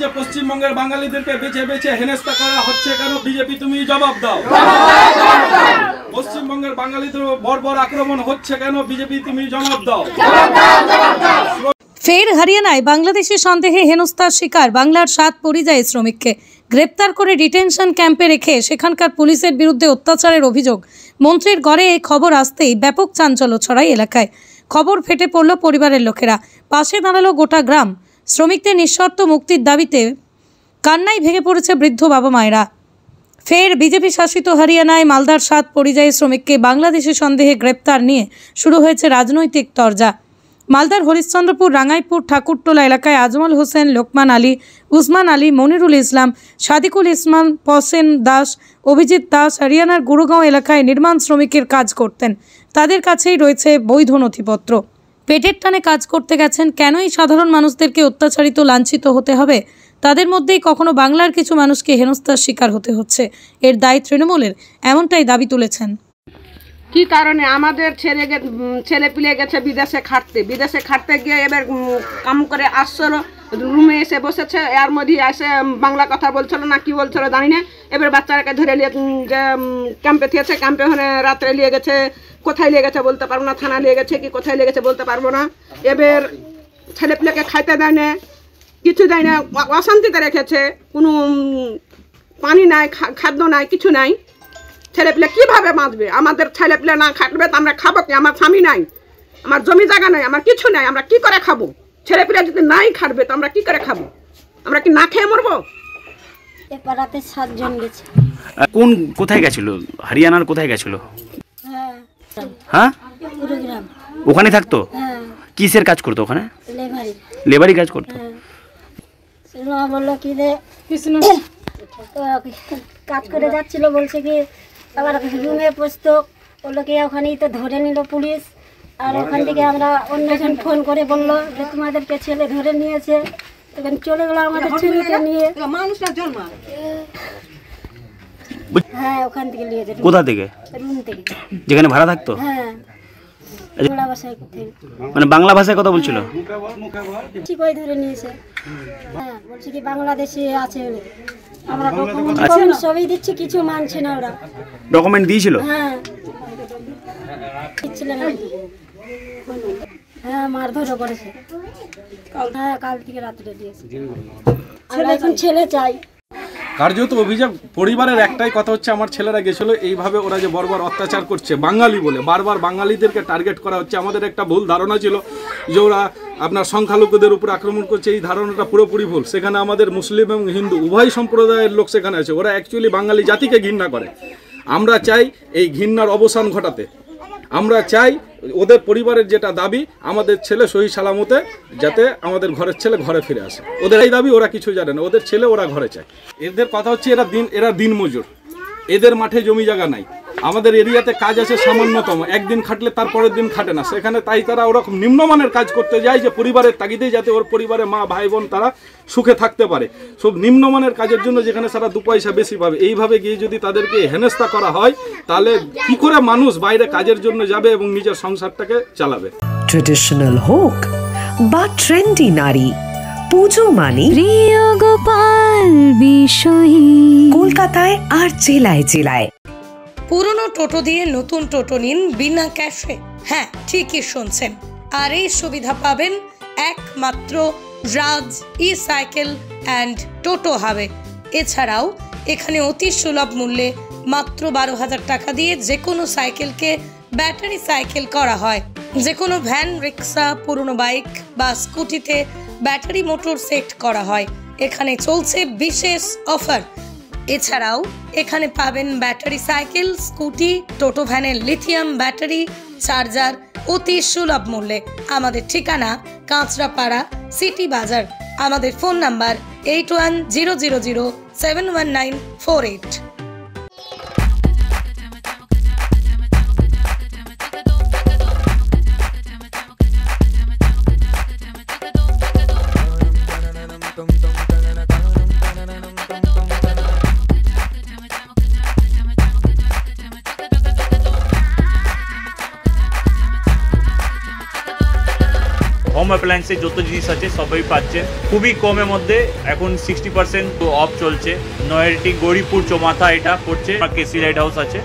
যে পশ্চিমবঙ্গের বাঙালিদেরকে বেছে বেছে হেনস্থা করা হচ্ছে কেন? বিজেপি তুমি জবাব দাও। পশ্চিমবঙ্গের বাঙালিদের বর্বর আক্রমণ হচ্ছে কেন? বিজেপি তুমি জবাব দাও। ফের হরিয়ানায় বাংলাদেশি সন্দেহে হেনস্থার শিকার বাংলার 7 পরিযায়ী শ্রমিককে গ্রেপ্তার করে ডিটেনশন ক্যাম্পে রেখে সেখানকার পুলিশের বিরুদ্ধে অত্যাচারের অভিযোগ। মন্ত্রীর ঘরে এই খবর আসতেই ব্যাপক চাঞ্চল্য ছড়ায় এলাকায়। খবর ফেটে পড়ল পরিবারের লোকেরা, পাশে দাঁড়ালো গোটা গ্রাম। শ্রমিকদের নিঃশর্ত মুক্তির দাবিতে কান্নায় ভেঙে পড়েছে বৃদ্ধ বাবা মায়েরা। ফের বিজেপি শাসিত হরিয়ানায় মালদার 7 পরিযায়ী শ্রমিককে বাংলাদেশি সন্দেহে গ্রেপ্তার নিয়ে শুরু হয়েছে রাজনৈতিক তরজা। মালদার হরিশ্চন্দ্রপুর রাঙ্গাইপুর ঠাকুরটোলা এলাকায় আজমল হোসেন, লোকমান আলী, উসমান আলী, মনিরুল ইসলাম, সাদিকুল ইসলাম, পসেন দাস, অভিজিৎ দাস হরিয়ানার গুরুগাঁও এলাকায় নির্মাণ শ্রমিকের কাজ করতেন। তাদের কাছেই রয়েছে বৈধ নথিপত্র। পেটের টানে কাজ করতে গেছেন, কেনই সাধারণ মানুষদেরকে অত্যাচারিত লাঞ্ছিত হতে হবে? তাদের মধ্যেই কখনো বাংলার কিছু মানুষকে হেনস্থার শিকার হতে হচ্ছে। এর দায় তৃণমূলের, এমনটাই দাবি তুলেছেন। কি কারণে আমাদের ছেলে পিলে গেছে বিদেশে খাটতে গিয়ে এবার কাম করে আসছিল, রুমে এসে বসেছে, এর মধ্যে এসে বাংলা কথা বলছিল না কি বলছিল জানি না। এবার বাচ্চাটাকে ধরে নিয়ে যে ক্যাম্পে থিয়েছে, ক্যাম্পে ওখানে রাত্রে নিয়ে গেছে, কোথায় নিয়ে গেছে বলতে পারবো না, থানা নিয়ে গেছে কি কোথায় নিয়ে গেছে বলতে পারবো না। এবার ছেলে পিলেকে খাইতে দেয় না, কিছু দেয় না, অশান্তিতে রেখেছে, কোনো পানি নাই, খাদ্য নাই, কিছু নাই। ছেলেপিলে কীভাবে বাঁচবে? আমাদের ছেলেপিলে না খাটবে তো আমরা খাবো কি? আমার স্বামী নাই, আমার জমি জায়গা নাই, আমার কিছু নাই, আমরা কি করে খাবো? ছেলেপিলে যদি নাই খাটবে তো আমরা কি করে খাবো? আমরা কি না খেয়ে মরবো? পাড়াতে 7 জন গেছে। কোথায় গেছিল? হরিয়ানার কোথায় গেছিল? হ্যাঁ, ওখানে থাকতো? কিসের কাজ করতো ওখানে? লেবারি কাজ করতো। বললো কি যে কাজ করে যাচ্ছিল, বলছে কি আবার রুমে বসতো, বললো কি ওখানেই তো ধরে নিল পুলিশ। আর ওখান থেকে আমরা অন্যজন ফোন করে বললো যে তোমাদেরকে ছেলে ধরে নিয়েছে। তখন চলে গেল আমাদের ছেলেকে নিয়ে। হ্যাঁ, ওখান থেকে নিয়ে যেত। কোথা থেকে? রুম থেকে, যেখানে ভাড়া থাকতো। হ্যাঁ, বাংলা ভাষায় মানে বাংলা ভাষায় কথা বলছিল। ঠিক ওই ধরে নিয়েছে। হ্যাঁ, বলছে কি বাংলাদেশে আছে। আমরা ডকুমেন্ট সবই দিচ্ছি, কিছু মানছে না ওরা। ডকুমেন্ট দিয়েছিল? হ্যাঁ, দিচ্ছিল না। হ্যাঁ, মারধরও করেছে। হ্যাঁ, কাল থেকে রাত্রে দিয়েছে। আমরা এখন ছেলে চাই। কার্যত অভিযোগ পরিবারের একটাই কথা হচ্ছে, আমার ছেলেরা গেছিল, এইভাবে ওরা যে বর্বর অত্যাচার করছে বাঙালি বলে, বারবার বাঙালিদেরকে টার্গেট করা হচ্ছে। আমাদের একটা ভুল ধারণা ছিল যে ওরা আপনার সংখ্যালঘুদের উপর আক্রমণ করছে, এই ধারণাটা পুরোপুরি ভুল। সেখানে আমাদের মুসলিম এবং হিন্দু উভয় সম্প্রদায়ের লোক সেখানে আছে। ওরা অ্যাকচুয়ালি বাঙালি জাতিকে ঘৃণা করে। আমরা চাই এই ঘৃণার অবসান ঘটাতে। আমরা চাই ওদের পরিবারের যেটা দাবি, আমাদের ছেলে সহি সালামতে যাতে আমাদের ঘরের ছেলে ঘরে ফিরে আসে। ওদের এই দাবি, ওরা কিছু জানে না, ওদের ছেলে ওরা ঘরে চায়। এদের কথা হচ্ছে এরা দিন মজুর, এদের মাঠে জমি জায়গা নাই। আমাদের এরিয়াতে কাজ আছে সামান্যতম, একদিন খাটলে তার পরের দিন খাটে না। সেখানে তাই তারা ওরকম নিম্নমানের কাজ করতে যায় যে পরিবারের তাগিদে যাতে ওর পরিবারে মা ভাই বোন তারা সুখে থাকতে পারে। সব নিম্নমানের কাজের জন্য যেখানে সারা 2 পয়সা বেশি পাবে, এইভাবে গিয়ে যদি তাদেরকে হেনস্থা করা হয়, তাহলে কি করে মানুষ বাইরে কাজের জন্য যাবে এবং নিজের সংসারটাকে চালাবে? ট্রেডিশনাল হোক বা ট্রেন্ডি নারী, পুজো মানি প্রিয় গোপাল বিষয়ী কলকাতায় আর জেলায় জেলায়। পুরনো টোটো দিয়ে নতুন টোটো নিন বিনা ক্যাশে। হ্যাঁ, ঠিকই শুনছেন। আর এই সুবিধা পাবেন একমাত্র রাজ ই সাইকেল অ্যান্ড টোটো হাবে। এছাড়াও এখানে অতি সুলভ মূল্যে মাত্র 12,000 টাকা দিয়ে যে কোনো সাইকেলকে ব্যাটারি সাইকেল করা হয়। যে কোনো ভ্যান, রিক্সা, পুরনো বাইক বা স্কুটিতে ব্যাটারি মোটর সেট করা হয়। এখানে চলছে বিশেষ অফার। এছাড়াও এখানে পাবেন ব্যাটারি সাইকেল, স্কুটি, টোটো ভ্যানের লিথিয়াম ব্যাটারি, চার্জার অতি সুলভ মূল্যে। আমাদের ঠিকানা কাঁচরাপাড়া সিটি বাজার। আমাদের ফোন নাম্বার 8100071948। হোম হোম অ্যাপ্লায়েন্সে যত জিনিস আছে সবই পাচ্ছেন খুবই কমের মধ্যে। এখন 60% অফ চলছে। নয়ারটি গৌরীপুর চৌমাথা এটা পড়ছে, কেসি লাইট হাউস আছে।